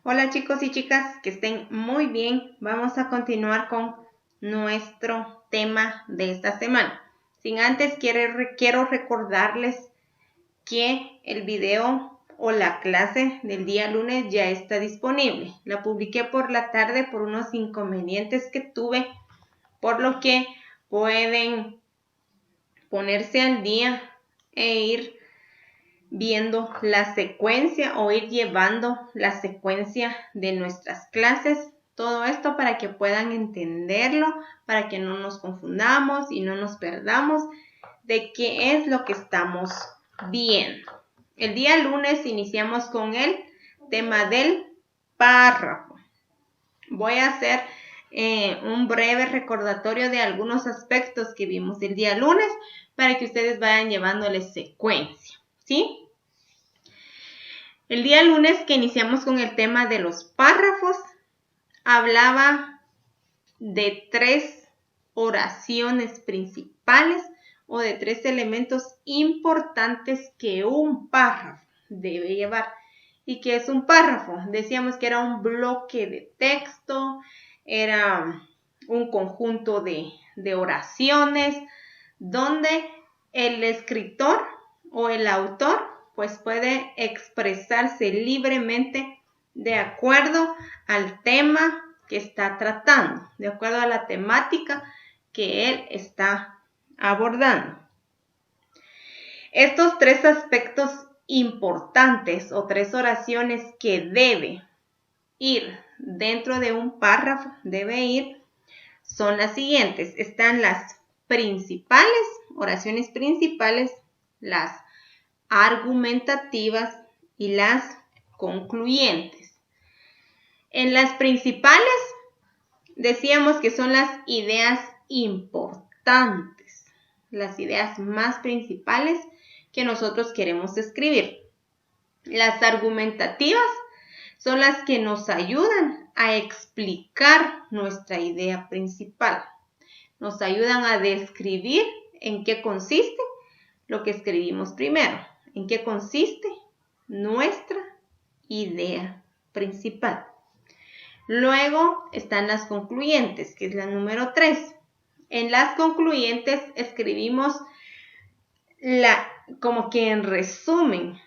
Hola chicos y chicas, que estén muy bien. Vamos a continuar con nuestro tema de esta semana. Sin antes, quiero recordarles que el video o la clase del día lunes ya está disponible. La publiqué por la tarde por unos inconvenientes que tuve, por lo que pueden ponerse al día e ir viendo la secuencia o ir llevando la secuencia de nuestras clases. Todo esto para que puedan entenderlo, para que no nos confundamos y no nos perdamos de qué es lo que estamos viendo. El día lunes iniciamos con el tema del párrafo. Voy a hacer un breve recordatorio de algunos aspectos que vimos el día lunes para que ustedes vayan llevándole secuencia, ¿sí? El día lunes que iniciamos con el tema de los párrafos, hablaba de 3 oraciones principales o de 3 elementos importantes que un párrafo debe llevar. ¿Y qué es un párrafo? Decíamos que era un bloque de texto, era un conjunto de oraciones donde el escritor o el autor pues puede expresarse libremente de acuerdo al tema que está tratando, de acuerdo a la temática que él está abordando. Estos 3 aspectos importantes o 3 oraciones que debe ir dentro de un párrafo, son las siguientes. Están las principales, oraciones principales, las argumentativas y las concluyentes. En las principales decíamos que son las ideas importantes, las ideas más principales que nosotros queremos escribir. Las argumentativas son las que nos ayudan a explicar nuestra idea principal. Nos ayudan a describir en qué consiste lo que escribimos primero. ¿En qué consiste nuestra idea principal? Luego están las concluyentes, que es la número 3. En las concluyentes escribimos como que en resumen,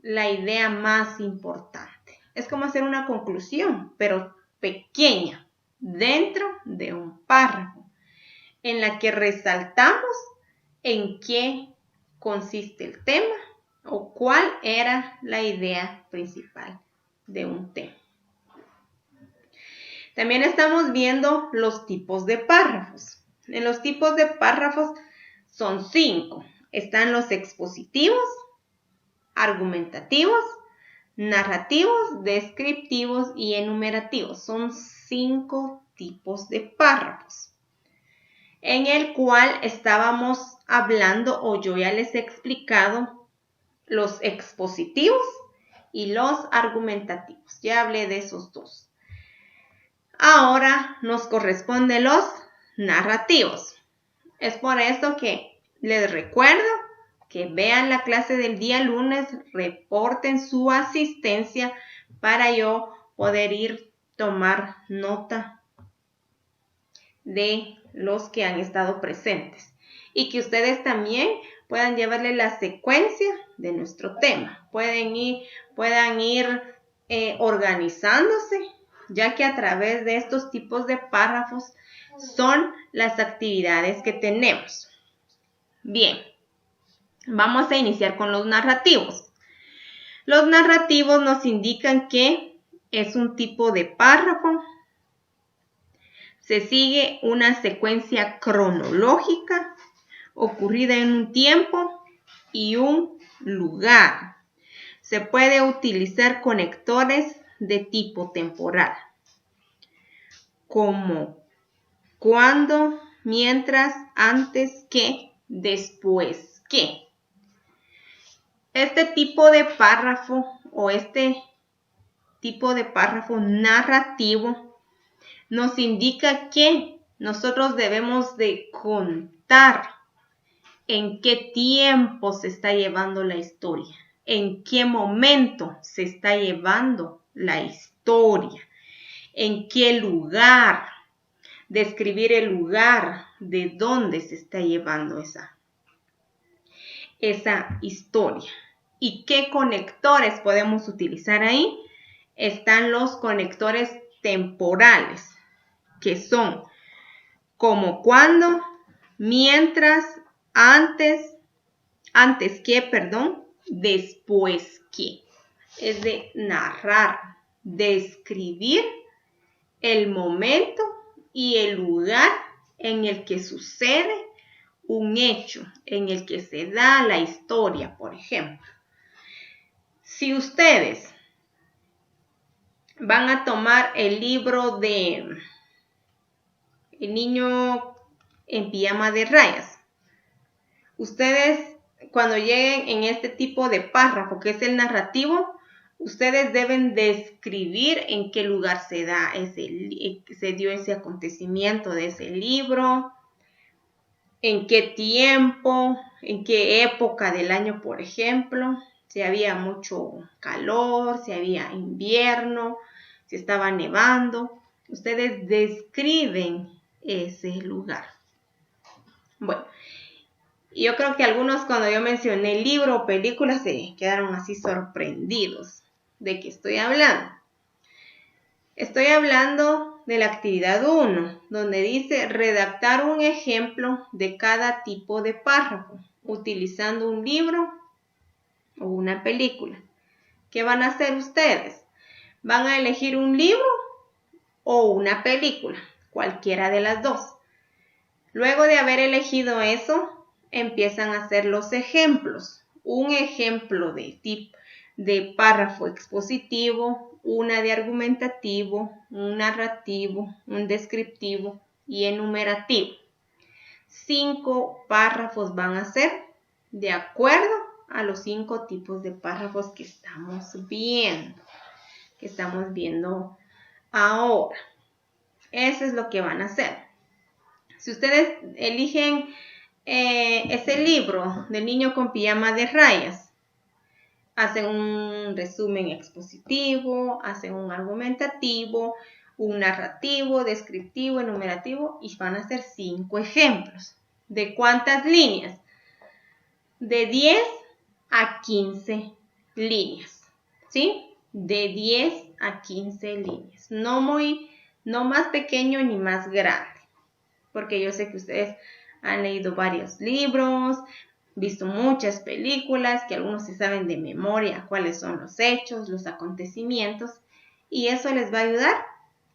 la idea más importante. Es como hacer una conclusión, pero pequeña, dentro de un párrafo, en la que resaltamos en qué consiste el tema o cuál era la idea principal de un tema. También estamos viendo los tipos de párrafos. En los tipos de párrafos son 5. Están los expositivos, argumentativos, narrativos, descriptivos y enumerativos. Son 5 tipos de párrafos, en el cual estábamos hablando, o yo ya les he explicado, los expositivos y los argumentativos. Ya hablé de esos 2. Ahora nos corresponden los narrativos. Es por eso que les recuerdo que vean la clase del día lunes, reporten su asistencia para yo poder tomar nota de los que han estado presentes y que ustedes también puedan llevarle la secuencia de nuestro tema. Puedan ir organizándose, ya que a través de estos tipos de párrafos son las actividades que tenemos. Bien, vamos a iniciar con los narrativos. Los narrativos nos indican que es un tipo de párrafo. Se sigue una secuencia cronológica ocurrida en un tiempo y un lugar. Se puede utilizar conectores de tipo temporal, como cuando, mientras, antes que, después que. Este tipo de párrafo o este tipo de párrafo narrativo nos indica que nosotros debemos de contar en qué tiempo se está llevando la historia, en qué momento se está llevando la historia. historia, en qué lugar, describir el lugar de dónde se está llevando esa historia. ¿Y qué conectores podemos utilizar ahí? Están los conectores temporales, que son como cuando, mientras, antes que, después que. Es de narrar, describir el momento y el lugar en el que sucede un hecho, en el que se da la historia, por ejemplo. Si ustedes van a tomar el libro de El niño en pijama de rayas, ustedes cuando lleguen en este tipo de párrafo, que es el narrativo, ustedes deben describir en qué lugar se dio ese acontecimiento de ese libro, en qué tiempo, en qué época del año, por ejemplo, si había mucho calor, si había invierno, si estaba nevando. Ustedes describen ese lugar. Bueno, yo creo que algunos cuando yo mencioné libro o película se quedaron así sorprendidos de qué estoy hablando. Estoy hablando de la actividad 1, donde dice redactar un ejemplo de cada tipo de párrafo, utilizando un libro o una película. ¿Qué van a hacer ustedes? Van a elegir un libro o una película, cualquiera de las dos. Luego de haber elegido eso, empiezan a hacer los ejemplos. Un ejemplo de párrafo expositivo, una de argumentativo, un narrativo, un descriptivo y enumerativo. 5 párrafos van a ser de acuerdo a los 5 tipos de párrafos que estamos viendo ahora. Eso es lo que van a hacer. Si ustedes eligen ese libro del niño con pijama de rayas, hacen un resumen expositivo, hacen un argumentativo, un narrativo, descriptivo, enumerativo y van a hacer 5 ejemplos. ¿De cuántas líneas? De 10 a 15 líneas, ¿sí? De 10 a 15 líneas. No más pequeño ni más grande, porque yo sé que ustedes han leído varios libros, visto muchas películas, que algunos se saben de memoria cuáles son los hechos, los acontecimientos, y eso les va a ayudar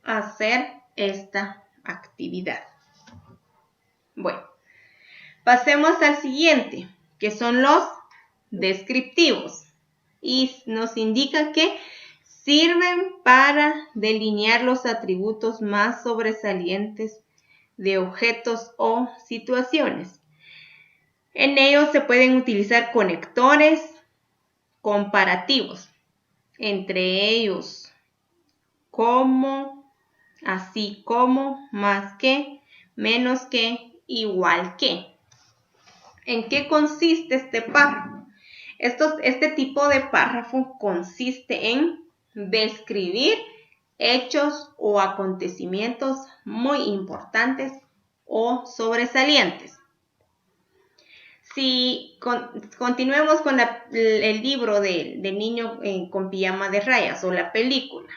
a hacer esta actividad. Bueno, pasemos al siguiente, que son los descriptivos, y nos indica que sirven para delinear los atributos más sobresalientes de objetos o situaciones. En ellos se pueden utilizar conectores comparativos, entre ellos como, así como, más que, menos que, igual que. ¿En qué consiste este párrafo? Este tipo de párrafo consiste en describir hechos o acontecimientos muy importantes o sobresalientes. Si continuemos con el libro del niño con pijama de rayas o la película,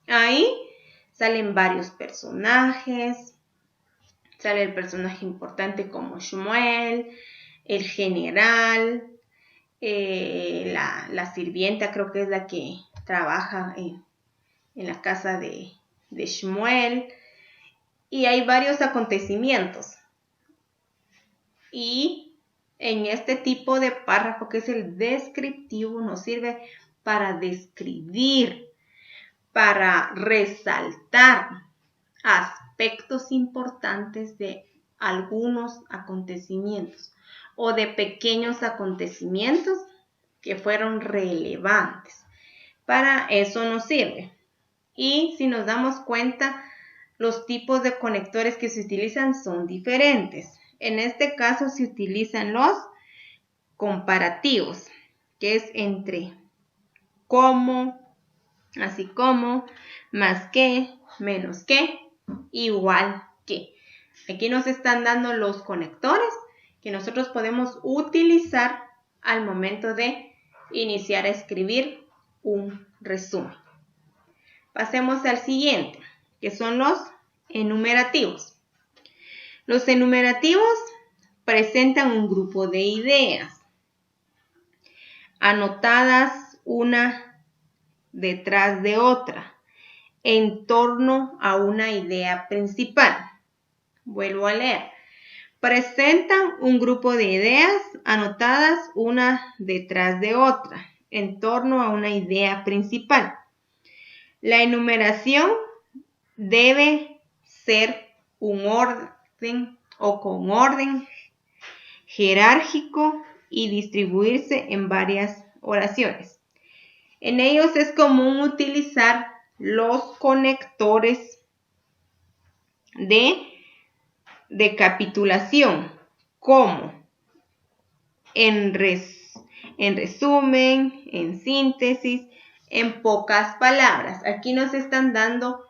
ahí salen varios personajes. Sale el personaje importante como Shmuel, el general, la sirvienta, creo que es la que trabaja en la casa de Shmuel. Y hay varios acontecimientos. Y en este tipo de párrafo, que es el descriptivo, nos sirve para describir, para resaltar aspectos importantes de algunos acontecimientos o de pequeños acontecimientos que fueron relevantes. Para eso nos sirve. Y si nos damos cuenta, los tipos de conectores que se utilizan son diferentes. En este caso se utilizan los comparativos, que es entre cómo, así como más que, menos que, igual que. Aquí nos están dando los conectores que nosotros podemos utilizar al momento de iniciar a escribir un resumen. Pasemos al siguiente, que son los enumerativos. Los enumerativos presentan un grupo de ideas anotadas una detrás de otra en torno a una idea principal. Vuelvo a leer. Presentan un grupo de ideas anotadas una detrás de otra en torno a una idea principal. La enumeración debe ser un orden o con orden jerárquico y distribuirse en varias oraciones. En ellos es común utilizar los conectores de capitulación, como en resumen, en síntesis, en pocas palabras. Aquí nos están dando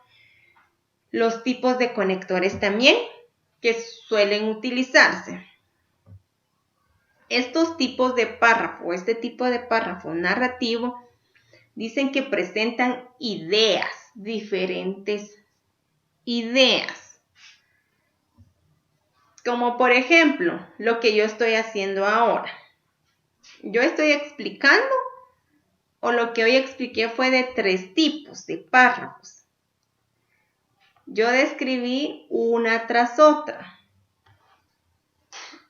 los tipos de conectores también que suelen utilizarse. Estos tipos de párrafo, este tipo de párrafo narrativo, dicen que presentan ideas, diferentes ideas. Como por ejemplo, lo que yo estoy haciendo ahora. Yo estoy explicando, o lo que hoy expliqué fue de 3 tipos de párrafos. Yo describí una tras otra.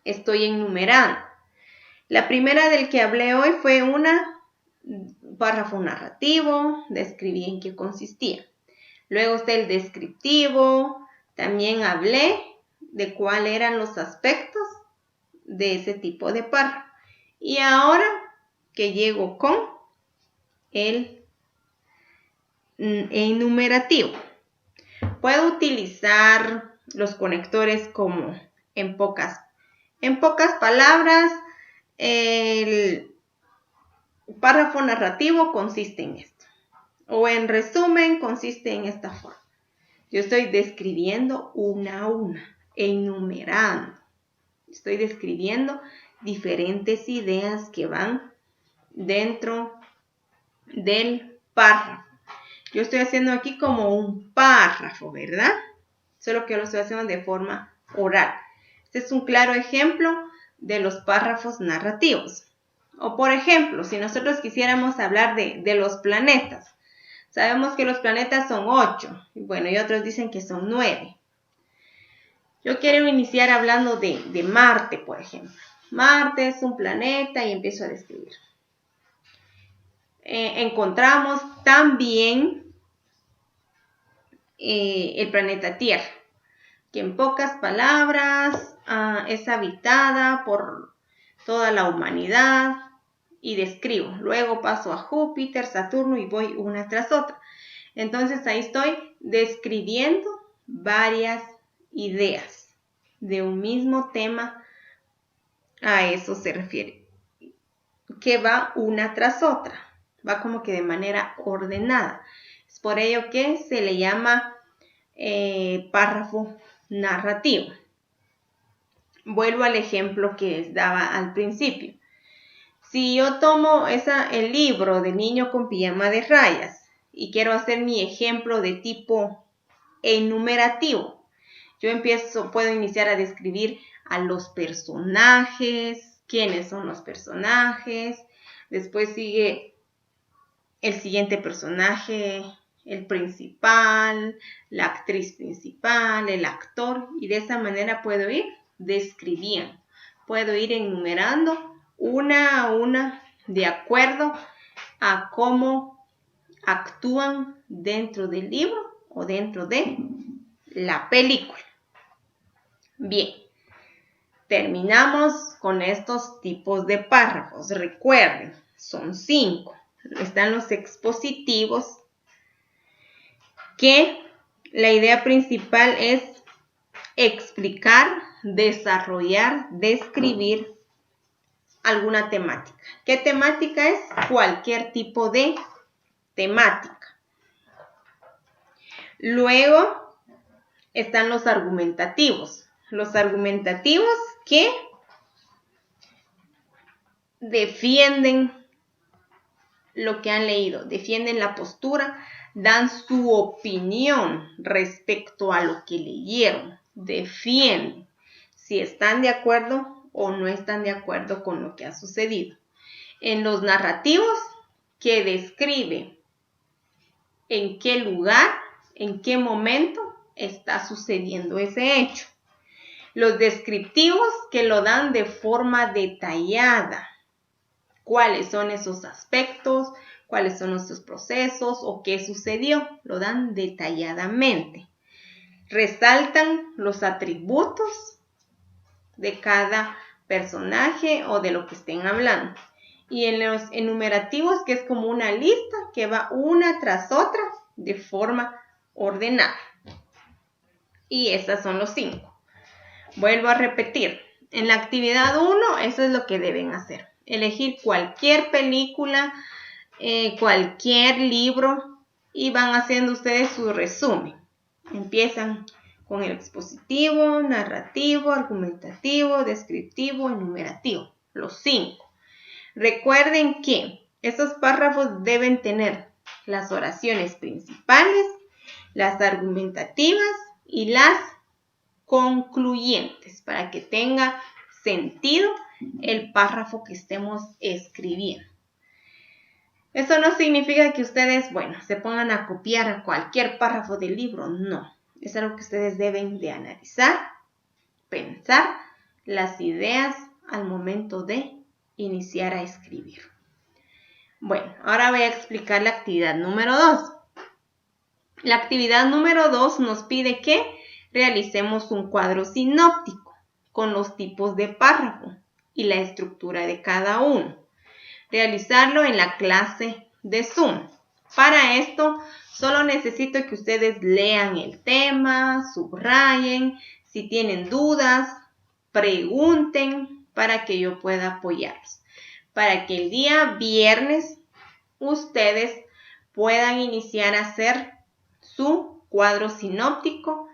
Estoy enumerando. La primera del que hablé hoy fue un párrafo narrativo, describí en qué consistía. Luego está el descriptivo, también hablé de cuáles eran los aspectos de ese tipo de párrafo. Y ahora que llego con el enumerativo. Puedo utilizar los conectores como en pocas palabras. El párrafo narrativo consiste en esto. O en resumen consiste en esta forma. Yo estoy describiendo una a una, enumerando. Estoy describiendo diferentes ideas que van dentro del párrafo. Yo estoy haciendo aquí como un párrafo, ¿verdad? Solo que lo estoy haciendo de forma oral. Este es un claro ejemplo de los párrafos narrativos. O por ejemplo, si nosotros quisiéramos hablar de los planetas. Sabemos que los planetas son 8. Bueno, y otros dicen que son 9. Yo quiero iniciar hablando de Marte, por ejemplo. Marte es un planeta y empiezo a describir. Encontramos también el planeta Tierra, que en pocas palabras es habitada por toda la humanidad y describo. Luego paso a Júpiter, Saturno y voy una tras otra. Entonces ahí estoy describiendo varias ideas de un mismo tema. A eso se refiere, que va una tras otra, va como que de manera ordenada. Es por ello que se le llama párrafo narrativo. Vuelvo al ejemplo que les daba al principio. Si yo tomo el libro de Niño con pijama de rayas y quiero hacer mi ejemplo de tipo enumerativo, yo puedo iniciar a describir a los personajes, quiénes son los personajes, después sigue el siguiente personaje, el principal, la actriz principal, el actor, y de esa manera puedo ir describiendo, puedo ir enumerando una a una de acuerdo a cómo actúan dentro del libro o dentro de la película. Bien, terminamos con estos tipos de párrafos. Recuerden, son 5. Están los expositivos, que la idea principal es explicar, desarrollar, describir alguna temática. ¿Qué temática es? Cualquier tipo de temática. Luego están los argumentativos. Los argumentativos que defienden lo que han leído, defienden la postura, dan su opinión respecto a lo que leyeron, defienden si están de acuerdo o no están de acuerdo con lo que ha sucedido. En los narrativos, que describe en qué lugar, en qué momento está sucediendo ese hecho. Los descriptivos, que lo dan de forma detallada. ¿Cuáles son esos aspectos? ¿Cuáles son esos procesos? ¿O qué sucedió? Lo dan detalladamente. Resaltan los atributos de cada personaje o de lo que estén hablando. Y en los enumerativos, que es como una lista que va una tras otra de forma ordenada. Y estos son los 5. Vuelvo a repetir. En la actividad 1, eso es lo que deben hacer. Elegir cualquier película, cualquier libro y van haciendo ustedes su resumen. Empiezan con el expositivo, narrativo, argumentativo, descriptivo, enumerativo. Los 5. Recuerden que estos párrafos deben tener las oraciones principales, las argumentativas y las concluyentes para que tenga sentido el párrafo que estemos escribiendo. Eso no significa que ustedes, se pongan a copiar cualquier párrafo del libro, no. Es algo que ustedes deben de analizar, pensar las ideas al momento de iniciar a escribir. Bueno, ahora voy a explicar la actividad número 2. La actividad número 2 nos pide que realicemos un cuadro sinóptico con los tipos de párrafo y la estructura de cada uno. Realizarlo en la clase de Zoom. Para esto, solo necesito que ustedes lean el tema, subrayen, si tienen dudas, pregunten para que yo pueda apoyarlos. Para que el día viernes ustedes puedan iniciar a hacer su cuadro sinóptico.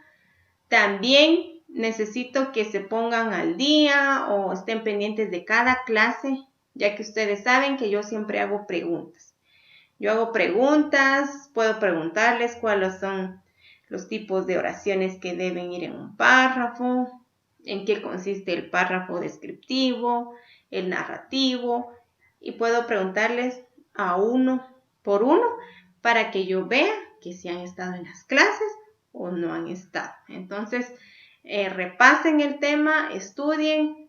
También necesito que se pongan al día o estén pendientes de cada clase, ya que ustedes saben que yo siempre hago preguntas. Yo hago preguntas, puedo preguntarles cuáles son los tipos de oraciones que deben ir en un párrafo, en qué consiste el párrafo descriptivo, el narrativo, y puedo preguntarles a uno por uno para que yo vea que si han estado en las clases o no han estado. Entonces, repasen el tema, estudien,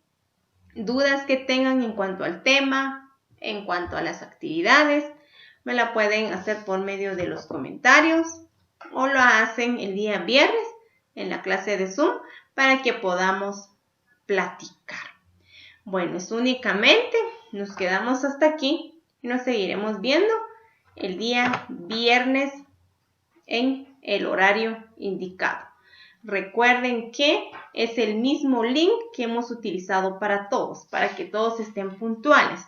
dudas que tengan en cuanto al tema, en cuanto a las actividades, me la pueden hacer por medio de los comentarios o lo hacen el día viernes en la clase de Zoom para que podamos platicar. Bueno, es únicamente, nos quedamos hasta aquí y nos seguiremos viendo el día viernes en el horario indicado. Recuerden que es el mismo link que hemos utilizado para todos, para que todos estén puntuales.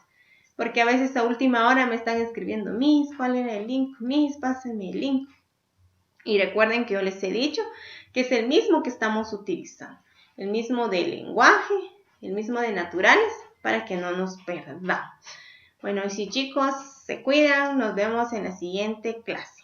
Porque a veces a última hora me están escribiendo, Miss, ¿cuál era el link? Miss, pásenme el link. Y recuerden que yo les he dicho que es el mismo que estamos utilizando. El mismo de lenguaje, el mismo de naturales, para que no nos perdamos. Bueno, y si chicos se cuidan, nos vemos en la siguiente clase.